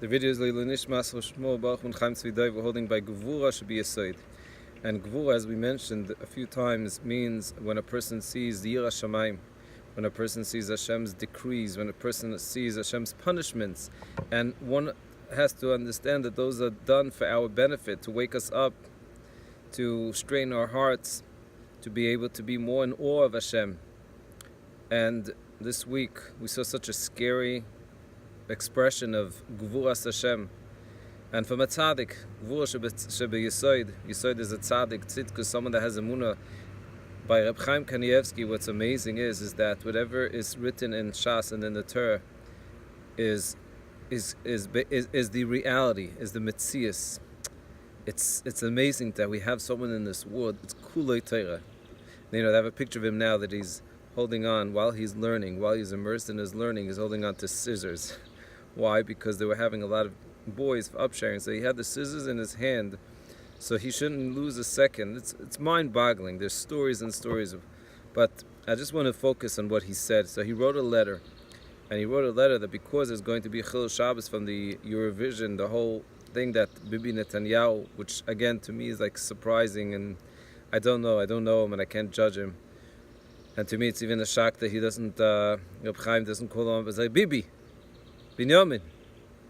The video is Leilu Nishmas Shmuel Baruch Ben Chaim Tzvi we're holding by Gevura should be a Soid. And Gevura, as we mentioned a few times, means when a person sees the Yira Shamayim, when a person sees Hashem's decrees, when a person sees Hashem's punishments. And one has to understand that those are done for our benefit, to wake us up, to strain our hearts, to be able to be more in awe of Hashem. And this week we saw such a scary expression of Gevuras Hashem. And from a tzaddik, Gevura shebe Yisoid, Yisoid is a tzaddik, tzidkus, someone that has emunah. By Reb Chaim Kanievsky, what's amazing is that whatever is written in Shas and in the Torah is the reality, is the metzius. It's amazing that we have someone in this world. It's kulei Torah. They have a picture of him now that he's holding on while he's learning, while he's immersed in his learning. He's holding on to scissors. Why? Because they were having a lot of boys for upsharing, so he had the scissors in his hand, so he shouldn't lose a second. It's mind-boggling. There's stories and stories but I just want to focus on what he said. So he wrote a letter, and he wrote a letter that because there's going to be Chil Shabbos from the Eurovision, the whole thing that Bibi Netanyahu, which again to me is like surprising, and I don't know him and I can't judge him. And to me it's even a shock that he doesn't, Reb Chaim doesn't call him up and say, Bibi, Binyamin,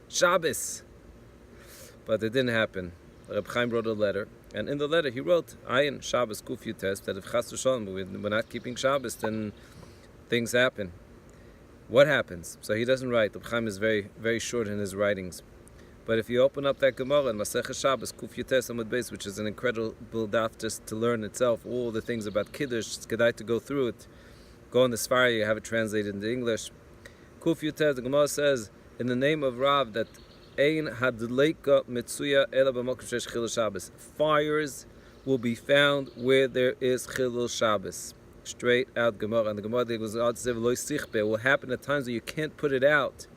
Shabbos. But it didn't happen. Reb Chaim wrote a letter, and in the letter he wrote, Ayin Shabbos Kuf Yutes, that if Chas v'Shalom we're not keeping Shabbos, then things happen. What happens? So he doesn't write. Reb Chaim is very, very short in his writings. But if you open up that Gemara in Masechah Shabbos Kuf Yutes Amud Beis, which is an incredible daf just to learn itself, all the things about Kiddush, it's kedai to go through it. Go in the sefira, you have it translated into English. Kuf Yutes, the Gemara says, in the name of Rav, that Ein hadleika mitzuya ela b'makom shesh chilul Shabbos. Fires will be found where there is chilul Shabbos. Straight out Gemara. And the Gemara goes out to say lo sichbe. It will happen at times where you can't put it out.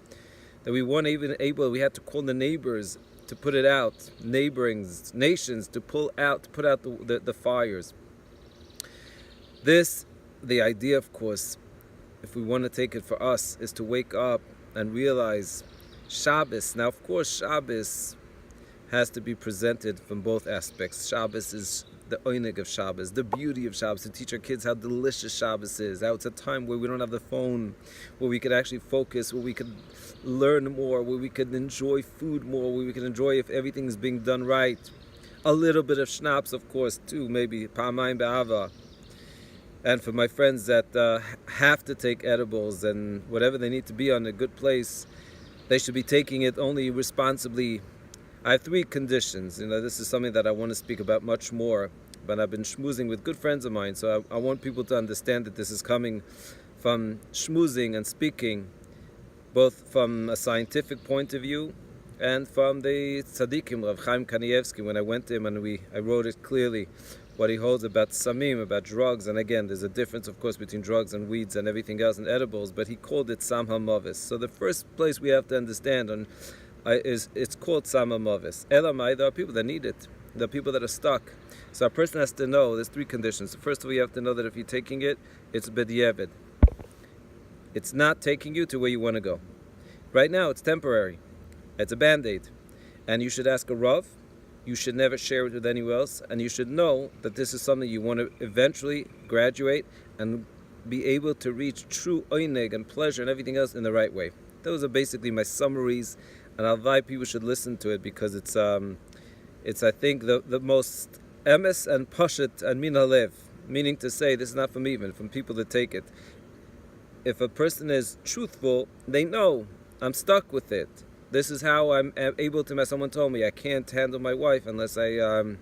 That we weren't even able. We had to call the neighbors to put it out. Neighboring nations to put out the fires. The idea, of course, if we want to take it for us, is to wake up and realize Shabbos. Now, of course, Shabbos has to be presented from both aspects. Shabbos is the oinig of Shabbos, the beauty of Shabbos, to teach our kids how delicious Shabbos is, how it's a time where we don't have the phone, where we could actually focus, where we could learn more, where we could enjoy food more, where we could enjoy if everything is being done right. A little bit of schnapps, of course, too, maybe pamayim be'ava. And for my friends that have to take edibles and whatever they need to be on a good place, they should be taking it only responsibly. I have 3 conditions. This is something that I want to speak about much more, but I've been schmoozing with good friends of mine, so I want people to understand that this is coming from schmoozing and speaking, both from a scientific point of view and from the tzaddikim, Rav Chaim Kanievsky. When I went to him and I wrote it clearly, what he holds about samim, about drugs, and again, there's a difference, of course, between drugs and weeds and everything else and edibles, but he called it sam hamavis. So the first place we have to understand is it's called sam hamavis. Elamai, there are people that need it. There are people that are stuck. So a person has to know, there's 3 conditions. First of all, you have to know that if you're taking it, it's b'diavad. It's not taking you to where you want to go. Right now, it's temporary. It's a band-aid. And you should ask a Rav. You should never share it with anyone else, and you should know that this is something you want to eventually graduate and be able to reach true oineg and pleasure and everything else in the right way. Those are basically my summaries, and I'll people should listen to it because it's I think the most emes and pashut and min halev, meaning to say this is not from me, even from people that take it. If a person is truthful, they know I'm stuck with it. This is how I'm able to. Someone told me I can't handle my wife unless I'm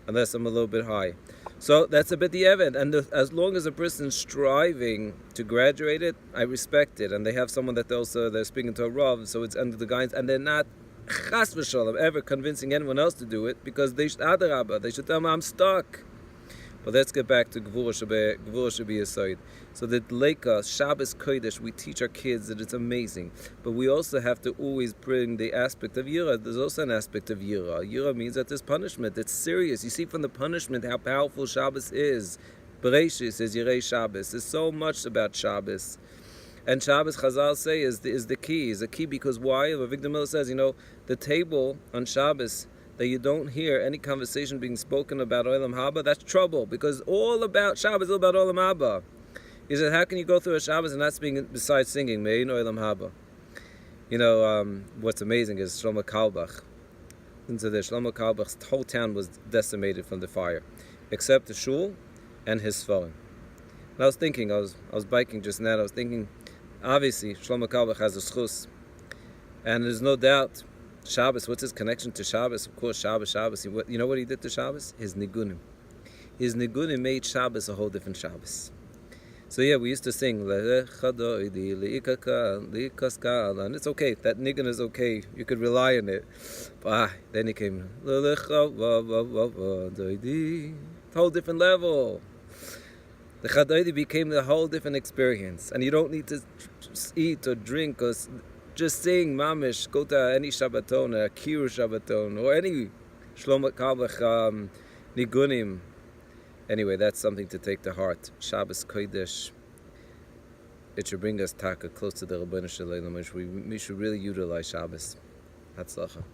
a little bit high. So that's a bit the evidence. And as long as a person's striving to graduate it, I respect it. And they have someone that they're speaking to a Rav, so it's under the guidance, and they're not chas v'shalom ever convincing anyone else to do it, because they should tell me I'm stuck. But let's get back to Gevura should be a side. So that Leika, Shabbos Kodesh, we teach our kids that it's amazing. But we also have to always bring the aspect of Yira. There's also an aspect of Yira. Yira means that there's punishment. It's serious. You see from the punishment how powerful Shabbos is. Bereshis is Yirei Shabbos. There's so much about Shabbos. And Shabbos, Chazal say, is the key. Is the key because why? Victor Miller says, the table on Shabbos that you don't hear any conversation being spoken about Olam Haba, that's trouble, because all about Shabbos is all about Olam Haba. He said, how can you go through a Shabbos and not speaking besides singing Mein Olam Haba? What's amazing is Shlomo Carlebach. Into the Shlomo Carlebach's whole town was decimated from the fire, except the shul and his sfarim. And I was thinking, I was biking just now. I was thinking, obviously Shlomo Carlebach has a schus, and there's no doubt Shabbos. What's his connection to Shabbos? Of course, Shabbos. You know what he did to Shabbos? His nigunim. His nigunim made Shabbos a whole different Shabbos. So yeah, we used to sing, and it's okay, that nigun is okay, you could rely on it. But then he came, whole different level. The Chadoidi became a whole different experience, and you don't need to eat or drink or just sing mamish. Go to any Shabbaton, a Kiru Shabbaton, or any Shlomo Carlebach nigunim. Anyway, that's something to take to heart. Shabbos Kodesh. It should bring us taka close to the Rabbeinu Shalom. We should really utilize Shabbos. Hatzlacha.